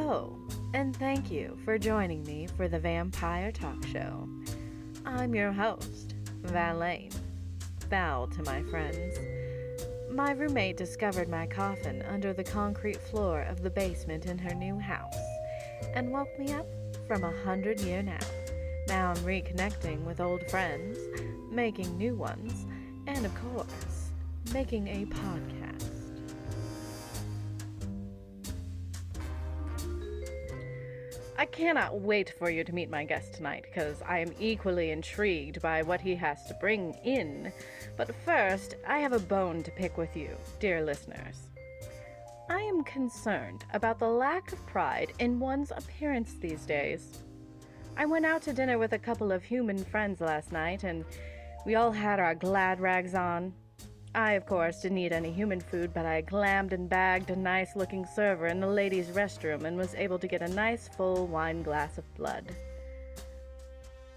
Hello, and thank you for joining me for the Vampire Talk Show. I'm your host, Valane. Val to my friends. My roommate discovered my coffin under the concrete floor of the basement in her new house and woke me up from 100-year nap. Now I'm reconnecting with old friends, making new ones, and of course, making a podcast. I cannot wait for you to meet my guest tonight, because I am equally intrigued by what he has to bring in. But first, I have a bone to pick with you, dear listeners. I am concerned about the lack of pride in one's appearance these days. I went out to dinner with a couple of human friends last night, and we all had our glad rags on. I, of course, didn't eat any human food, but I glammed and bagged a nice-looking server in the ladies' restroom and was able to get a nice full wine glass of blood.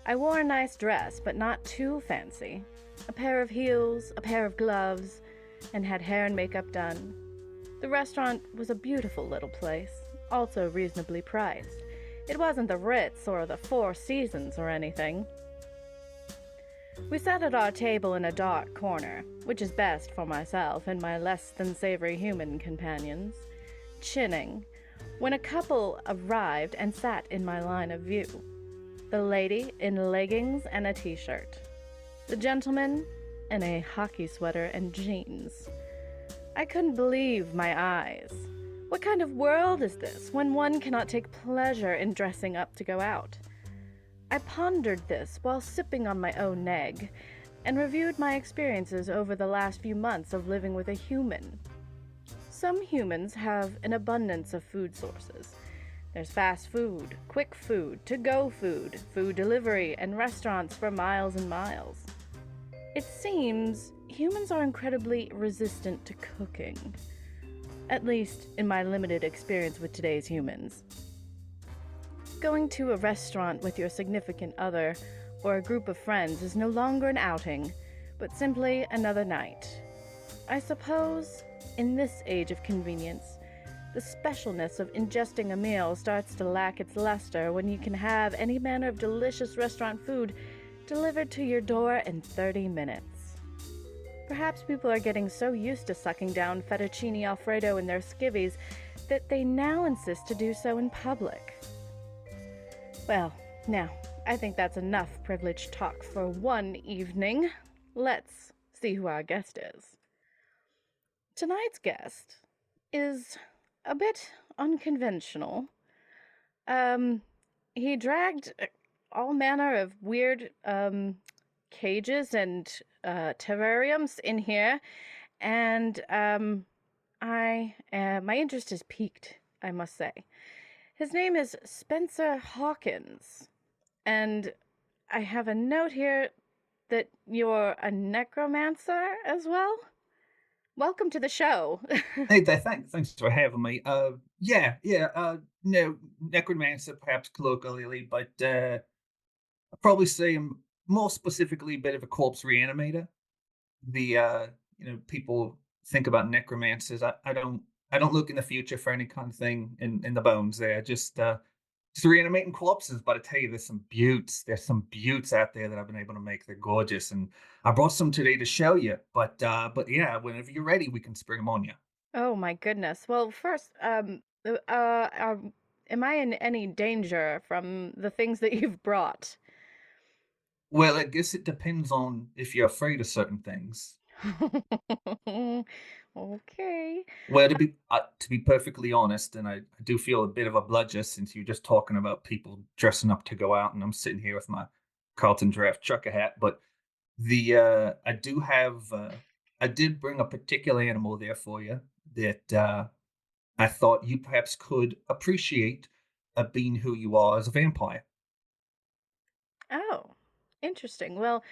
I wore a nice dress, but not too fancy. A pair of heels, a pair of gloves, and had hair and makeup done. The restaurant was a beautiful little place, also reasonably priced. It wasn't the Ritz or the Four Seasons or anything. We sat at our table in a dark corner, which is best for myself and my less-than-savory human companions, chinning, when a couple arrived and sat in my line of view. The lady in leggings and a t-shirt. The gentleman in a hockey sweater and jeans. I couldn't believe my eyes. What kind of world is this when one cannot take pleasure in dressing up to go out? I pondered this while sipping on my own neg, and reviewed my experiences over the last few months of living with a human. Some humans have an abundance of food sources. There's fast food, quick food, to-go food, food delivery, and restaurants for miles and miles. It seems humans are incredibly resistant to cooking, at least in my limited experience with today's humans. Going to a restaurant with your significant other or a group of friends is no longer an outing, but simply another night. I suppose, in this age of convenience, the specialness of ingesting a meal starts to lack its luster when you can have any manner of delicious restaurant food delivered to your door in 30 minutes. Perhaps people are getting so used to sucking down fettuccine alfredo in their skivvies that they now insist to do so in public. Well, now, I think that's enough privileged talk for one evening. Let's see who our guest is. Tonight's guest is a bit unconventional. He dragged all manner of weird cages and terrariums in here, and my interest is piqued, I must say. His name is Spencer Hawkins, and I have a note here that you're a necromancer as well. Welcome to the show. Hey there, thanks for having me. No, Necromancer perhaps colloquially, but I'd probably say I'm more specifically a bit of a corpse re-animator. People think about necromancers. I don't look in the future for any kind of thing in the bones there. Just reanimating corpses. But I tell you, there's some buttes out there that I've been able to make. They're gorgeous, and I brought some today to show you. But yeah, whenever you're ready, we can spring them on you. Oh my goodness. Well, first, am I in any danger from the things that you've brought? Well, I guess it depends on if you're afraid of certain things. Okay. Well, to be perfectly honest, and I do feel a bit of a bludger since you're just talking about people dressing up to go out, and I'm sitting here with my Carlton Draft trucker hat. But the I did bring a particular animal there for you that I thought you perhaps could appreciate being who you are as a vampire. Oh, interesting. Well,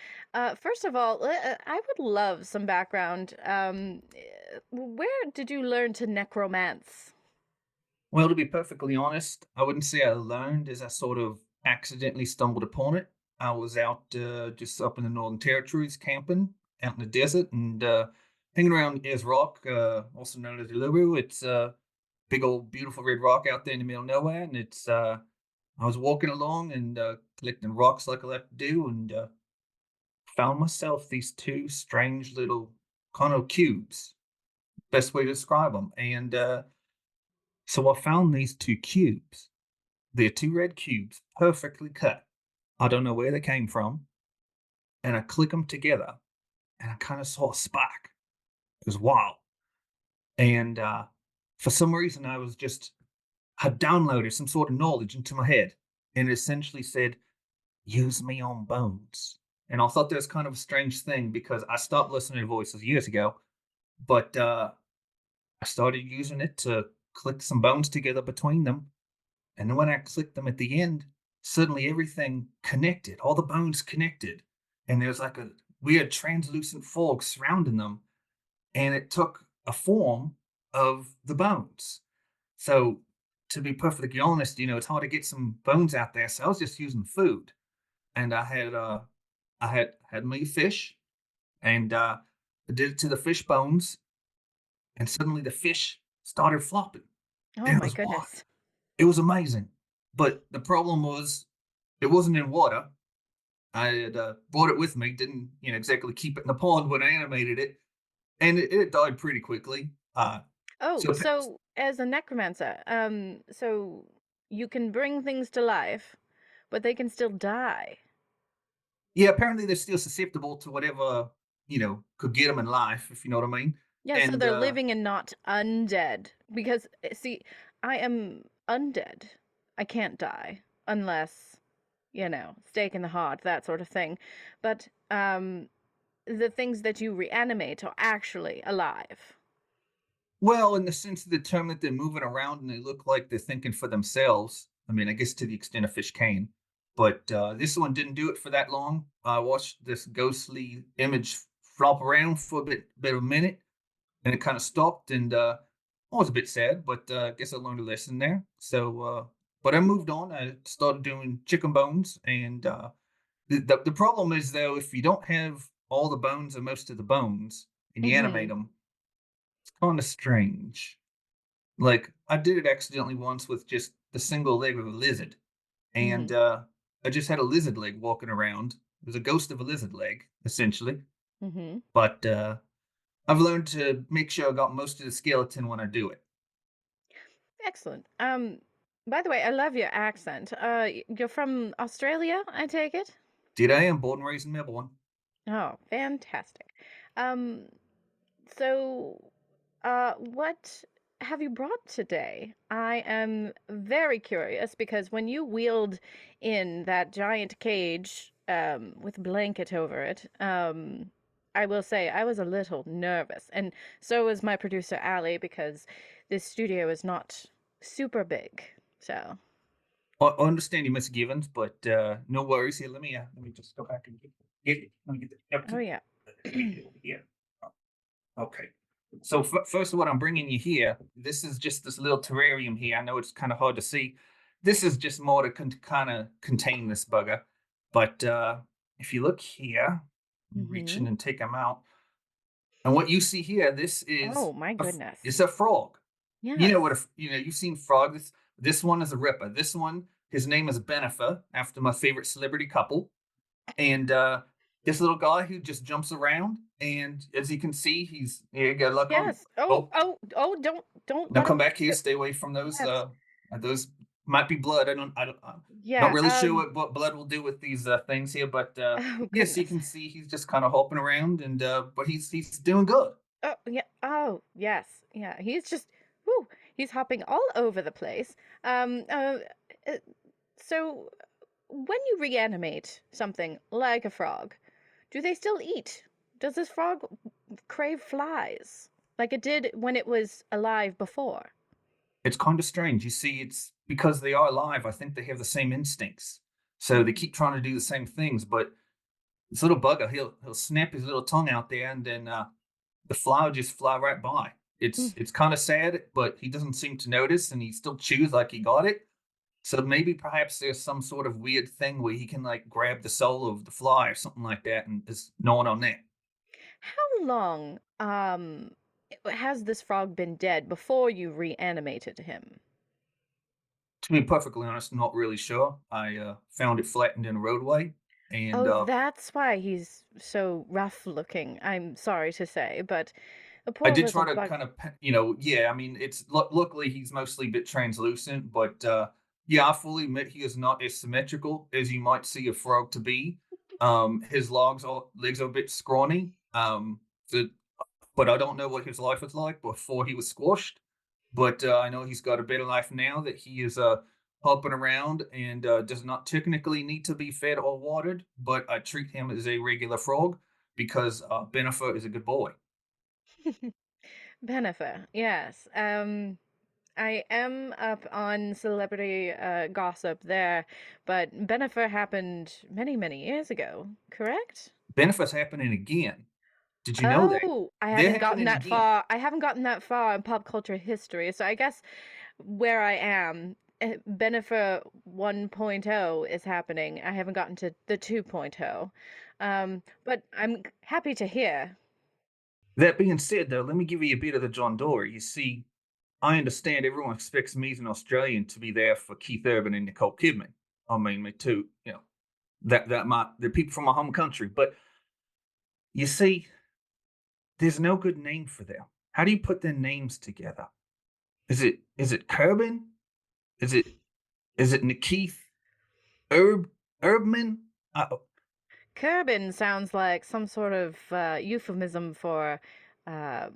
first of all, I would love some background. Where did you learn to necromance? Well, to be perfectly honest, I wouldn't say I learned as I sort of accidentally stumbled upon it. I was out just up in the Northern Territories camping out in the desert and hanging around Ayers Rock, also known as Uluru. big old beautiful red rock out there in the middle of nowhere, and it's I was walking along and collecting rocks like I like to do, and found myself these two strange little kind of cubes. Best way to describe them. And so I found these two cubes. They're two red cubes, perfectly cut. I don't know where they came from. And I click them together, and I kind of saw a spark. It was wild. And for some reason, I was just had downloaded some sort of knowledge into my head, and it essentially said, "Use me on bones." And I thought that was kind of a strange thing because I stopped listening to voices years ago, but I started using it to click some bones together between them. And then when I clicked them at the end, suddenly everything connected, all the bones connected. And there was like a weird translucent fog surrounding them. And it took a form of the bones. So to be perfectly honest, it's hard to get some bones out there. So I was just using food. And I had me fish and I did it to the fish bones, and suddenly the fish started flopping. Oh And it my was wild. goodness. It was amazing. But the problem was it wasn't in water. I had brought it with me, didn't exactly keep it in the pond when I animated it, and it died pretty quickly. Oh, So so as a necromancer, so you can bring things to life, but they can still die. yeah, apparently they're still susceptible to whatever could get them in life, if you know what I mean. Yeah, so And they're living and not undead. Because, see, I am undead. I can't die unless, stake in the heart, that sort of thing. But the things that you reanimate are actually alive. well, in the sense of the term that they're moving around and they look like they're thinking for themselves. I mean, I guess to the extent a fish can, but this one didn't do it for that long. I watched this ghostly image flop around for a bit of a minute, and it kind of stopped, and I was a bit sad, but I guess I learned a lesson there. So, but I moved on. I started doing chicken bones, and the problem is though, if you don't have all the bones or most of the bones, and you animate Mm-hmm. them, it's kind of strange. Like I did it accidentally once with just the single leg of a lizard, Mm-hmm. and I just had a lizard leg walking around. It was a ghost of a lizard leg, essentially. Mm-hmm. But I've learned to make sure I got most of the skeleton when I do it. Excellent. By the way, I love your accent. You're from Australia, I take it? Did I am born and raised in Melbourne. Oh, fantastic. Um, so, what have you brought today? I am very curious because when you wheeled in that giant cage, with a blanket over it, I will say I was a little nervous, and so was my producer Allie because this studio is not super big. So, I understand your misgivings, but no worries. Here, let me just go back and let me get the oh empty. yeah. Let me get it over here. Okay. So first of what I'm bringing you here, this is just this little terrarium here. I know it's kind of hard to see. This is just more to kind of contain this bugger. But if you look here, reach Mm-hmm. in and take them out. And what you see here, this is Oh my goodness. it's a frog. You Yes. know what? You've seen frogs. This one is a ripper. This one, his name is Benefer, after my favorite celebrity couple. And this little guy who just jumps around, and as you can see, he's here. Got luck on. Yes. Oh, Oh, oh, oh, don't now let come him. back here. Stay away from those. Yes. Those might be blood. I'm not Yeah. really sure what blood will do with these things here, but Oh yes, you goodness. can see he's just kind of hopping around, and but he's doing good. Oh yeah. Oh yes. Yeah. He's just. Whoo. He's hopping all over the place. Um. Uh. uh, So when you reanimate something like a frog, do they still eat? Does this frog crave flies like it did when it was alive before? It's kind of strange. You see, it's because they are alive. I think they have the same instincts, so they Mm. keep trying to do the same things. But this little bugger, he'll snap his little tongue out there, and then the fly will just fly right by. Mm. It's kind of sad, but he doesn't seem to notice, and he still chews like he got it. So maybe perhaps there's some sort of weird thing where he can like grab the soul of the fly or something like that, and there's no one on that. How long has this frog been dead before you reanimated him? To be perfectly honest, not really sure. I found it flattened in a roadway, and Oh, that's why he's so rough looking. I'm sorry to say, but a I poor did little try to bug. kind of, yeah. I mean, luckily he's mostly a bit translucent, but yeah, I fully admit he is not as symmetrical as you might see a frog to be. His legs are a bit scrawny. So, but I don't know what his life was like before he was squashed. But I know he's got a better life now that he is hopping around and does not technically need to be fed or watered. But I treat him as a regular frog because Benifer is a good boy. Benifer, yes. I am up on celebrity gossip there, but Benifer happened many, many years ago, correct? Benefits happening again. Did you know that? Oh, I They're haven't gotten happening that again. far. I haven't gotten that far in pop culture history, so I guess where I am, Benifer 1.0 is happening. I haven't gotten to the 2.0. But I'm happy to hear. That being said, though, let me give you a bit of the John Dory. You see, I understand everyone expects me as an Australian to be there for Keith Urban and Nicole Kidman. I mean, me too. They're people from my home country. But you see, there's no good name for them. How do you put their names together? Is it Kerbin? Is it is it Nikith Herbman? Kerbin sounds like some sort of euphemism for uh,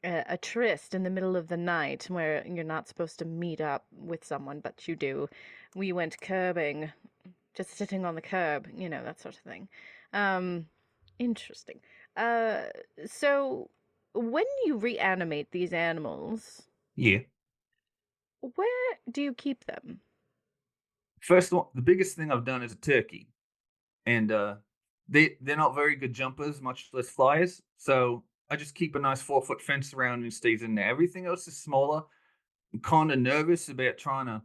a tryst in the middle of the night where you're not supposed to meet up with someone, but you do. We went curbing, just sitting on the curb, that sort of thing. Um, Interesting. Uh, so, when you reanimate these animals, Yeah. where do you keep them? First one, the biggest thing I've done is a turkey, and they're not very good jumpers, much less flyers. So I just keep a nice 4 foot fence around and stays in there. Everything else is smaller. I'm kind of nervous about trying to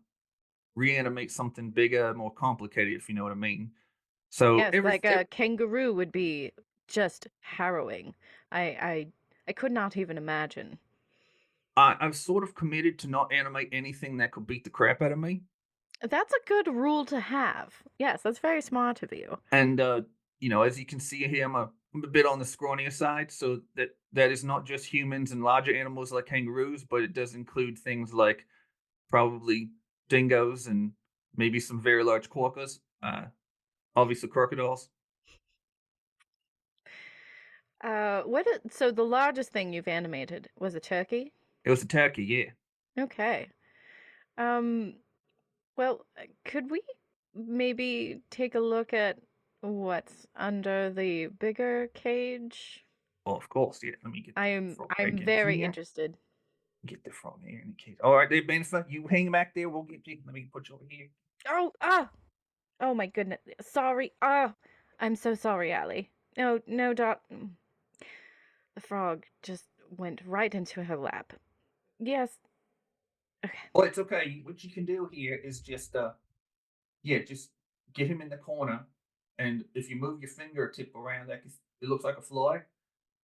reanimate something bigger, more complicated, if you know what I mean. So Yes, like a kangaroo would be just harrowing. I I I could not even imagine. I've sort of committed to not animate anything that could beat the crap out of me. That's a good rule to have. Yes, that's very smart of you. And as you can see here, I'm a bit on the scrawnier side, so that is not just humans and larger animals like kangaroos, but it does include things like probably dingoes and maybe some very large quokkas. Obviously crocodiles. So the largest thing you've animated was a turkey? It was a turkey, yeah. Okay. Um, well, could we maybe take a look at what's under the bigger cage? Well, of course, yeah. Let me get the I'm frog I'm back in very here. interested. Get the frog here in the case. All right, there, Benfa. You hang back there. We'll get you. Let me put you over here. Oh, oh my goodness. Sorry. I'm so sorry, Allie. No, no, Dot. The frog just went right into her lap. Yes. Okay. Oh, it's okay. What you can do here is just yeah, just get him in the corner, and if you move your fingertip around like it looks like a fly,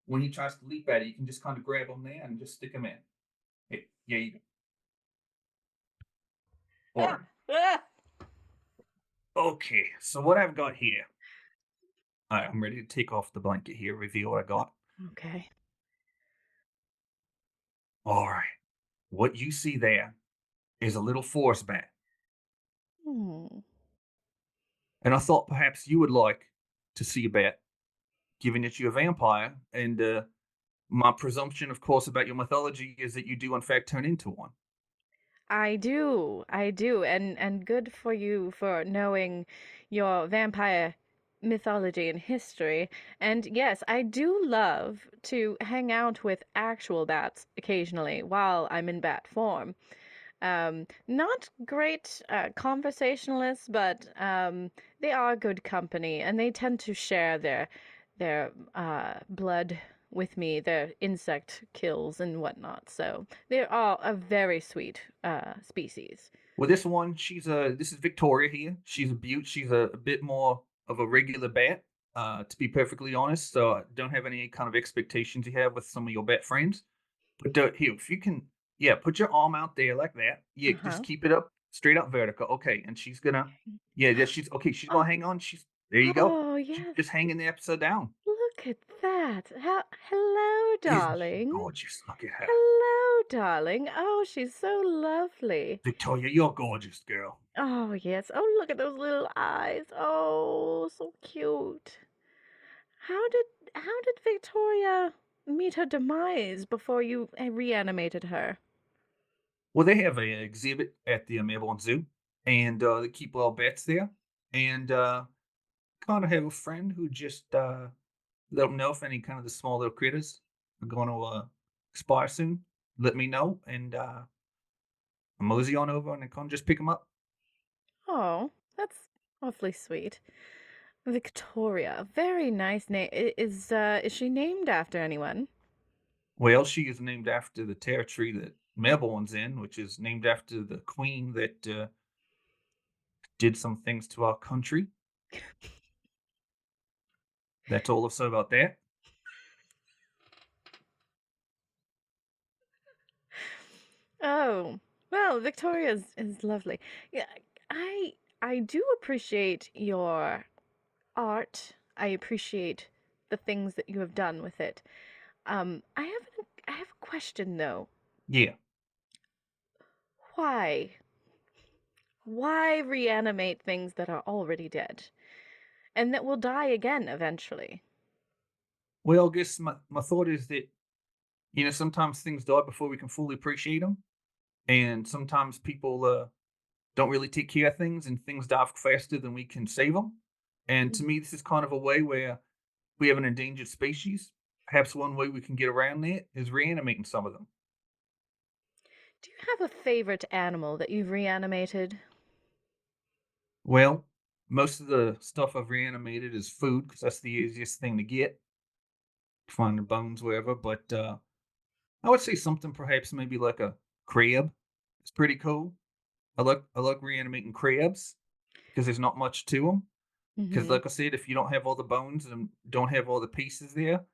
when he tries to leap at it, you can just kind of grab him there and just stick him in. Yeah, you go. All Ah, right. ah. Okay, so what I've got here, all right, I'm ready to take off the blanket here, reveal what I got. Okay. All right, what you see there is a little forest bat, Hmm. and I thought perhaps you would like to see a bat, given that you're a vampire, and my presumption, of course, about your mythology is that you do in fact turn into one. I do, and good for you for knowing your vampire mythology and history. And yes, I do love to hang out with actual bats occasionally while I'm in bat form. Not great conversationalists, but they are good company, and they tend to share their blood with me, their insect kills and whatnot. So they are a very sweet species. Well, this is Victoria here. She's a beaut. She's a bit more of a regular bat, to be perfectly honest. So I don't have any kind of expectations you have with some of your bat friends. Put here, if you can, yeah, put your arm out there like that. Yeah, just Uh-huh. keep it up, straight up vertical. Okay, and she's gonna, yeah, yeah, she's okay. She's gonna Oh, hang on. She's there. You go. oh, She's yes. just hanging there upside down. Look at that. Hello, Isn't she darling. gorgeous? Look at her, Hello, darling. Oh, she's so lovely. Victoria. You're gorgeous, girl. Oh, yes. Oh, look at those little eyes. Oh, so cute. How did Victoria meet her demise before you reanimated her? Well, they have a exhibit at the Melbourne Zoo, and they keep little bets there. And kind of have a friend who just let them know if any kind of the small little critters are going to expire soon. Let me know, and mosey on over and come just pick them up. Oh, that's awfully sweet. Victoria, very nice name. Is she named after anyone? Well, she is named after the territory that Melbourne's in, which is named after the queen that did some things to our country. That's all I'll say about that. Oh, well, Victoria's lovely. Yeah, I I do appreciate your art. I appreciate the things that you have done with it. I have a question though. Yeah. Why? Why reanimate things that are already dead and that will die again eventually? Well, I guess my thought is that, sometimes things die before we can fully appreciate them. And sometimes people don't really take care of things and things die faster than we can save them. And to me, this is kind of a way where we have an endangered species. Perhaps one way we can get around that is reanimating some of them. Do you have a favorite animal that you've reanimated? Well, most of the stuff I've reanimated is food because that's the easiest thing to get, find the bones, wherever. But I would say something perhaps maybe like a crab. It's pretty cool. I like reanimating crabs because there's not much to them. Because Mm-hmm. like I said, if you don't have all the bones and don't have all the pieces there,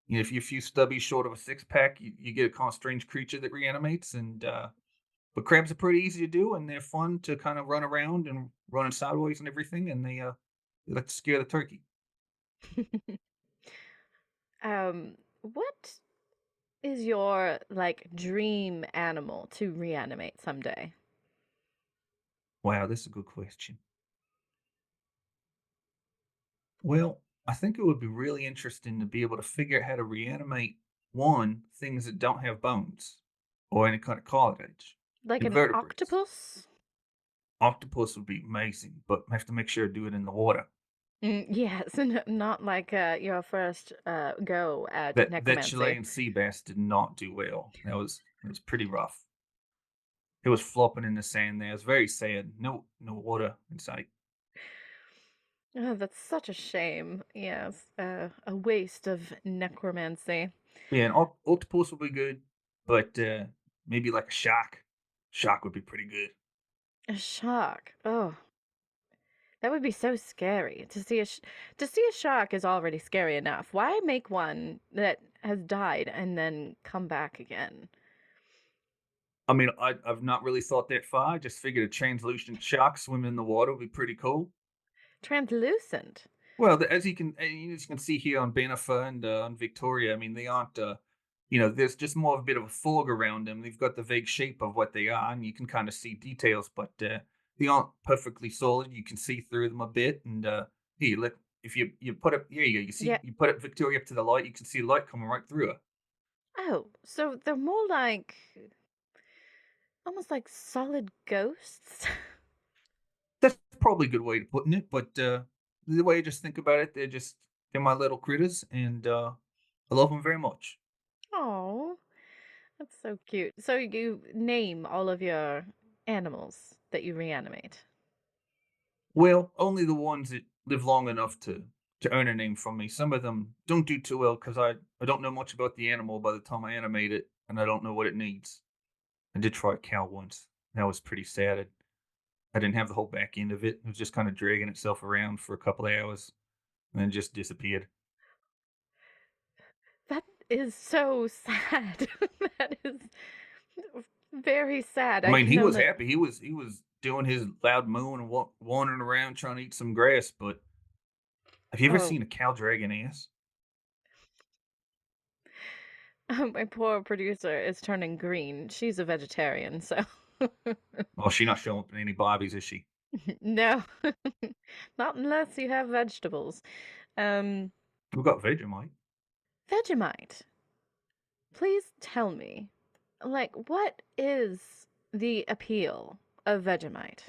if you're a few stubbies short of a six pack, you get a kind of strange creature that reanimates. And but crabs are pretty easy to do, and they're fun to kind of run around and running sideways and everything. And they like to scare the turkey. What is your like dream animal to reanimate someday? Wow, this is a good question. Well, I think it would be really interesting to be able to figure out how to reanimate one things that don't have bones or any kind of cartilage, Like an invertebrates. octopus? Octopus would be amazing, but I have to make sure to do it in the water. Yes, not like your first go at That necromancy. Chilean sea bass did not do well. That was pretty rough. It was flopping in the sand there. It was very sad. No water in sight. Oh, that's such a shame. Yes, a waste of necromancy. Yeah, and octopus would be good, but maybe like a shark. Shark would be pretty good. A shark. Oh, that would be so scary. To see a shark is already scary enough. Why make one that has died and then come back again? I mean, I've not really thought that far. I just figured a translucent shark swimming in the water would be pretty cool. Translucent. Well, as you can see here on Bannifer and on Victoria, I mean, they aren't. There's just more of a bit of a fog around them. They've got the vague shape of what they are, and you can kind of see details, but they aren't perfectly solid. You can see through them a bit, and here, look, if you put up, here you go. You Yeah. see, you put up Victoria up to the light, you can see light coming right through her. Oh, so they're more like almost like solid ghosts. That's probably a good way of putting it, but the way I just think about it, they're my little critters, and I love them very much. Oh, that's so cute. So you name all of your animals that you reanimate. Well, only the ones that live long enough to earn a name from me. Some of them don't do too well because I don't know much about the animal by the time I animate it, and I don't know what it needs. I did try a cow once. That was pretty sad. I didn't have the whole back end of it. It was just kind of dragging itself around for a couple of hours and then just disappeared. That is so sad. That is very sad. I I mean, can he was only. happy. He was doing his loud mooing and wandering around trying to eat some grass. But have you ever Oh, seen a cow dragging ass? my poor producer is turning green. She's a vegetarian, so Oh, she's not showing up in any bobbies, is she? no, not unless you have vegetables. Um, We got Vegemite. Vegemite, please tell me, like, what is the appeal of Vegemite?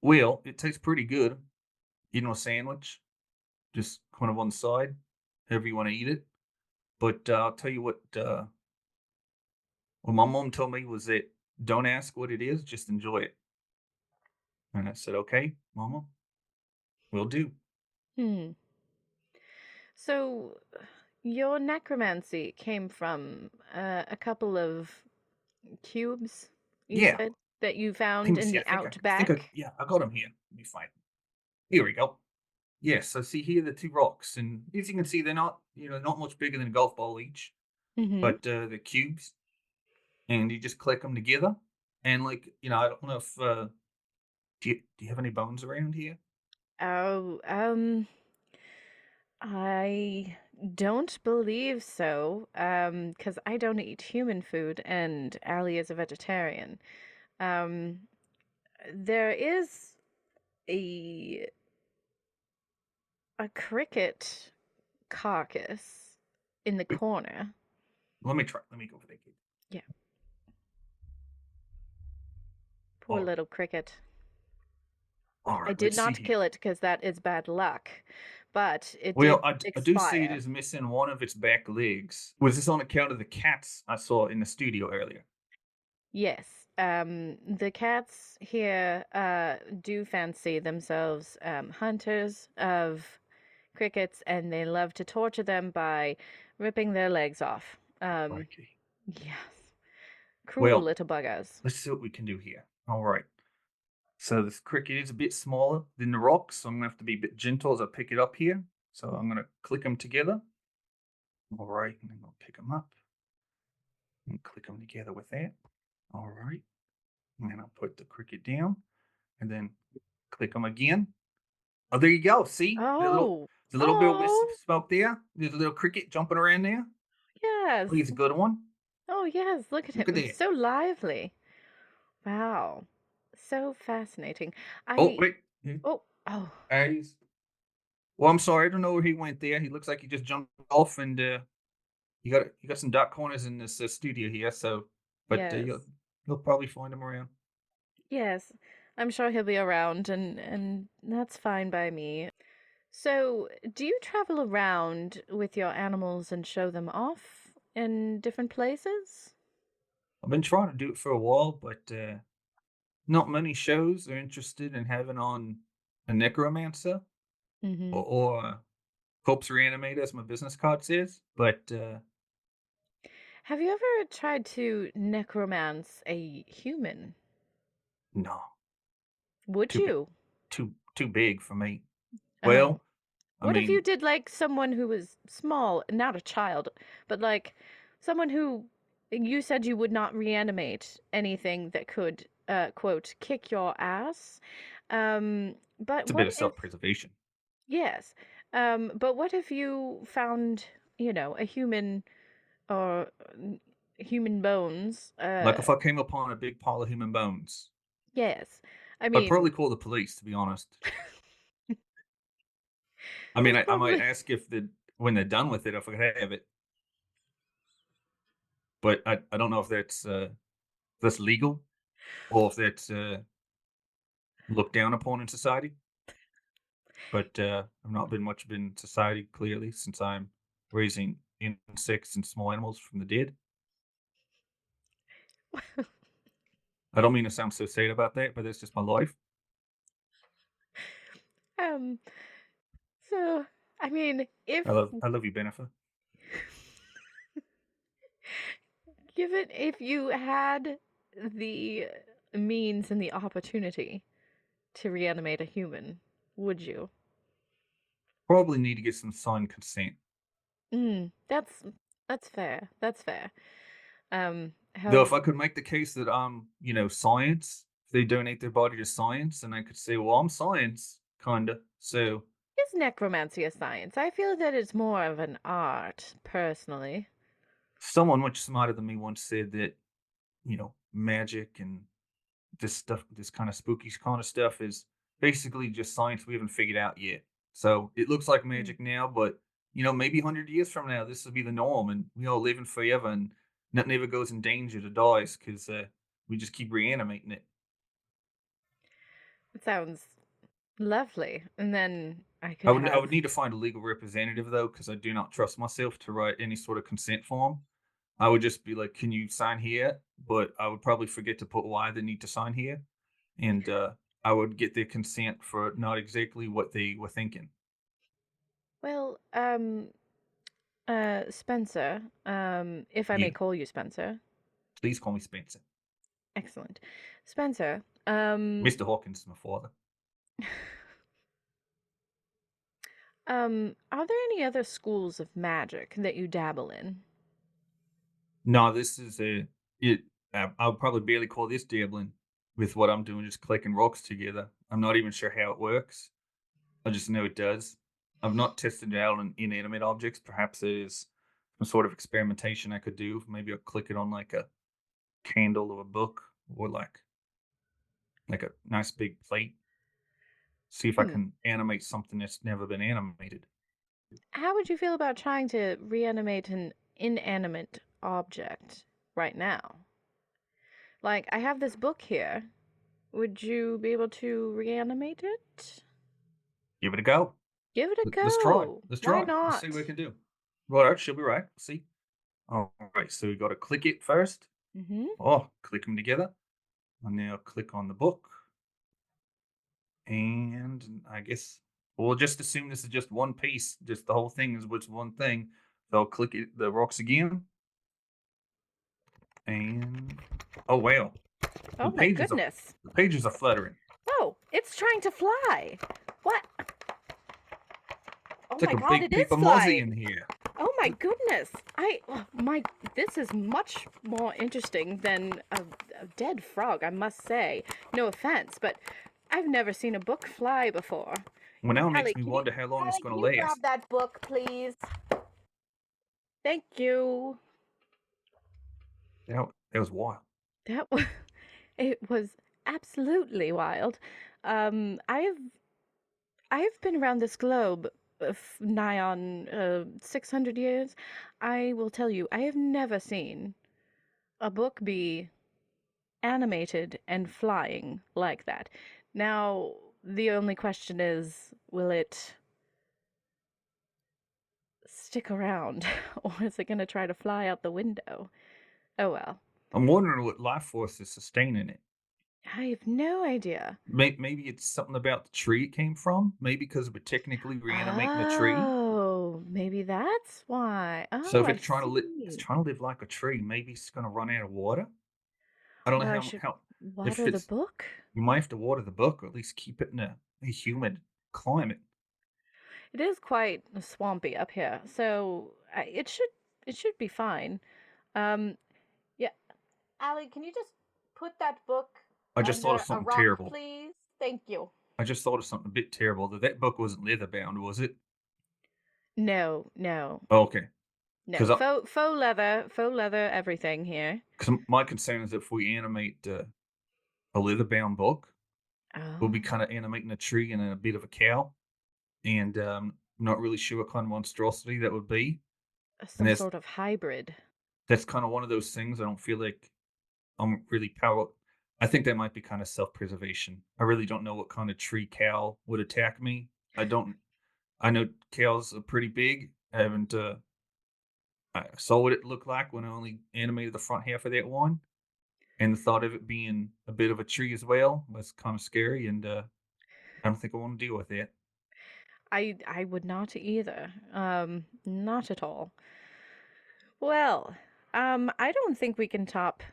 Well, it tastes pretty good. You know, a sandwich, just kind of on the side, however you want to eat it. But I'll tell you what my mom told me was that don't ask what it is, just enjoy it. And I said, okay, mama, will do. Hmm. So, your necromancy came from a couple of cubes, you Yeah, said, that you let found me in see. the I think, outback? yeah, I got them here. Let me find 'em. Here we go. Yes, so see here the two rocks, and as you can see, they're not, not much bigger than a golf ball each, Mm-hmm. but they're cubes, and you just click them together. And like, I don't know if do you have any bones around here? Oh, I don't believe so, 'cause I don't eat human food and Ali is a vegetarian. Um, there is a a cricket carcass in the Wait, corner. let me try. Let me go for that. Yeah, poor All right, little cricket. all I right. did Let's see not here. kill it because that is bad luck, but it Well, did I do see it expire. is missing one of its back legs. Was this on account of the cats I saw in the studio earlier? Yes, the cats here do fancy themselves hunters of crickets, and they love to torture them by ripping their legs off. Crikey. Yes, cruel Well, little buggers. let's see what we can do here. All right. So this cricket is a bit smaller than the rock, so I'm gonna have to be a bit gentle as I pick it up here. So I'm gonna click them together. All right, and then I'll pick them up and click them together with that. All right, and then I'll put the cricket down and then click them again. Oh, there you go. See Oh, the little bit of wisp oh, smoke there. There's a little cricket jumping around there. yes. Oh, he's a good one. Oh, yes. Look at Look at him. that. So lively. Wow. So fascinating. Oh, I, wait. oh, oh, He's, well, I'm sorry. I don't know where he went there. He looks like he just jumped off, and you got some dark corners in this studio here. So, but yes. you'll probably find him around. Yes. I'm sure he'll be around, and that's fine by me. So, do you travel around with your animals and show them off in different places? I've been trying to do it for a while, but not many shows are interested in having on a necromancer Mm-hmm. or corpse reanimator, as my business card says. But Have you ever tried to necromance a human? no, Would too big, you? too big for me. Oh. Well, I What if you mean, did like someone who was small, not a child, but like someone who you said you would not reanimate anything that could, quote, kick your ass? But it's a what bit of if, self-preservation. yes, but what if you found, a human or human bones? Like if I came upon a big pile of human bones, Yes. I I'd mean, probably call the police. To be honest, I mean, there's I might probably, ask if when they're done with it, if I could have it, but I don't know if that's legal or if that's looked down upon in society. But I've not been much of in society clearly since I'm raising insects and small animals from the dead. I don't mean to sound so sad about that, but that's just my life. um, so, I mean, if I love you, Benifer. given if you had the means and the opportunity to reanimate a human, would you? Probably need to get some signed consent. That's fair. That's fair. Though How if I could make the case that science, if they donate their body to science, and I could say, well, I'm science, kinda. So is necromancy a science? I feel that it's more of an art, personally. someone much smarter than me once said that, magic and this kind of spooky kind of stuff is basically just science we haven't figured out yet. So it looks like Mm. magic now, but maybe 100 years from now, this will be the norm, and we all living forever, and nothing ever goes in danger to dies because we just keep reanimating it. It sounds lovely. And then I I could would I have. would need to find a legal representative though, because I do not trust myself to write any sort of consent form. I would just be like, "Can you sign here?" But I would probably forget to put why they need to sign here, and I would get their consent for not exactly what they were thinking. Well, Spencer, if I may Yeah, call you Spencer. please call me Spencer. Excellent. Spencer, Mr. Hawkins is my father. are there any other schools of magic that you dabble in? No, this is a it. I would probably barely call this dabbling with what I'm doing, just clicking rocks together. I'm not even sure how it works. I just know it does. I've not tested it out on inanimate objects. Perhaps it is some sort of experimentation I could do. Maybe I'll click it on like a candle or a book or like a nice big plate. See if I Hmm. can animate something that's never been animated. How would you feel about trying to reanimate an inanimate object right now? Like, I have this book here. Would you be able to reanimate it? Give it a go. Give it a Let's try. go. Let's Why try. Let's see what we not? can do. Right, she'll be right. See. All right. So we got to click it first. Mm-hmm. Oh, click them together. And now click on the book. And I guess we'll just assume this is just one piece. Just the whole thing is what's one thing. So I'll click it, the rocks again. And oh wow, the Oh my pages are goodness. the pages are fluttering. Oh, it's trying to fly. What? Oh It's like my a god, big it is paper mozzie in flying. here. Oh my goodness. This is much more interesting than a dead frog, I must say. No offense, but I've never seen a book fly before. Well, now it makes Allie, me can you, wonder how long it's Allie, going can to you grab last. that book, please? Thank you. That was wild. That was, it was absolutely wild. I've been around this globe nigh on 600 years. I will tell you, I have never seen a book be animated and flying like that. Now, the only question is, will it stick around or is it going to try to fly out the window? Oh well. I'm wondering what life force is sustaining it. I have no idea. Maybe it's something about the tree it came from. Maybe because we're technically reanimating a tree. Oh, maybe that's why. So Oh, if I it's see. trying to live like a tree, maybe it's going to run out of water. I don't know Well, I should how if water the it's book. you might have to water the book or at least keep it in a humid climate. It is quite swampy up here, so it should be fine. Um, yeah. Allie, can you just put that book I just thought of under a something rock, terrible. please? Thank you. I just thought of something a bit terrible. That book wasn't leather bound, was it? No, no, Okay, no. because Faux leather, everything here. my concern is if we animate a leather bound book, we'll be Oh, kind of animating a tree and a bit of a cow, and not really sure what kind of monstrosity that would be. And some sort of hybrid. that's kind of one of those things I don't feel like I'm really power. I think that might be kind of self preservation. I really don't know what kind of tree cow would attack me. I don't. I know cows are pretty big. I saw what it looked like when I only animated the front half of that one, and the thought of it being a bit of a tree as well was kind of scary. And I don't think I want to deal with that. I would not either. Not at all. Well, I don't think we can top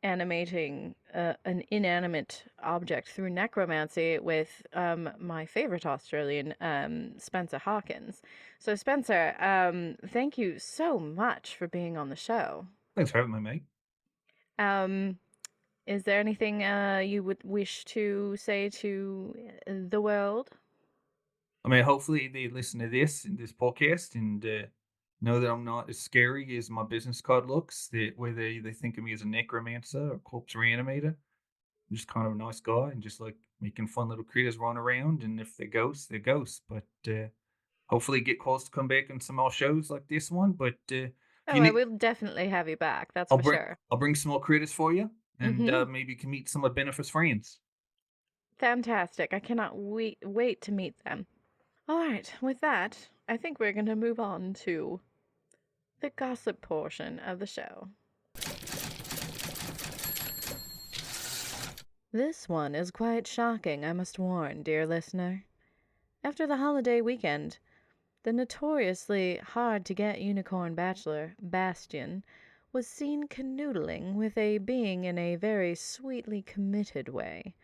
animating an inanimate object through necromancy with my favorite Australian, Spencer Hawkins. So, Spencer, thank you so much for being on the show. Thanks for having me, mate. Um, is there anything you would wish to say to the world? I mean, hopefully they listen to this podcast and know that I'm not as scary as my business card looks. That where they think of me as a necromancer or corpse reanimator. I'm just kind of a nice guy and just like making fun little critters run around. And if they're ghosts, they're ghosts. But hopefully get calls to come back on some more shows like this one. But if Oh, you I need, will definitely have you back, that's I'll for bring sure. I'll bring some more critters for you, and Mm-hmm. maybe you can meet some of Benefic's friends. Fantastic. I cannot wait to meet them. All right, with that, I think we're going to move on to the gossip portion of the show. This one is quite shocking, I must warn, dear listener. After the holiday weekend, the notoriously hard to get unicorn bachelor, Bastian, was seen canoodling with a being in a very sweetly committed way.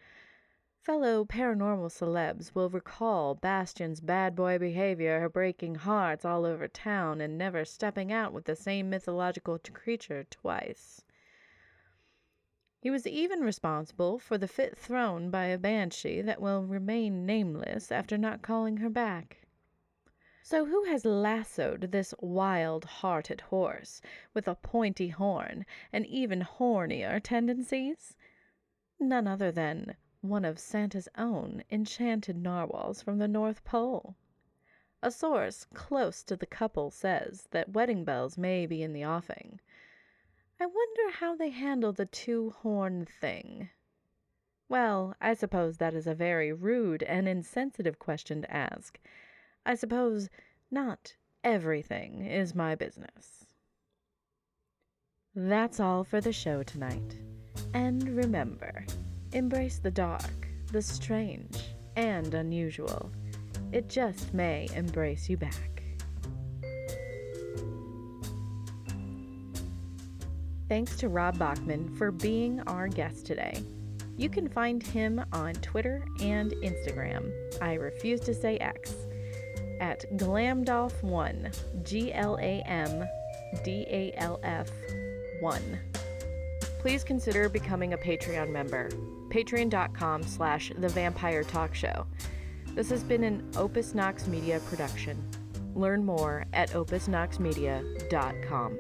Fellow paranormal celebs will recall Bastian's bad boy behavior, breaking hearts all over town and never stepping out with the same mythological creature twice. He was even responsible for the fit thrown by a banshee that will remain nameless after not calling her back. So who has lassoed this wild-hearted horse with a pointy horn and even hornier tendencies? None other than one of Santa's own enchanted narwhals from the North Pole. A source close to the couple says that wedding bells may be in the offing. I wonder how they handle the two-horn thing. Well, I suppose that is a very rude and insensitive question to ask. I suppose not everything is my business. That's all for the show tonight. And remember, embrace the dark, the strange, and unusual. It just may embrace you back. Thanks to Rob Baughman for being our guest today. You can find him on Twitter and Instagram. I refuse to say X. At Glamdolf1, GLAMDALF1. Please consider becoming a Patreon member. Patreon.com/The Vampire Talk Show. This has been an Opus Nox Media production. Learn more at opusnoxmedia.com.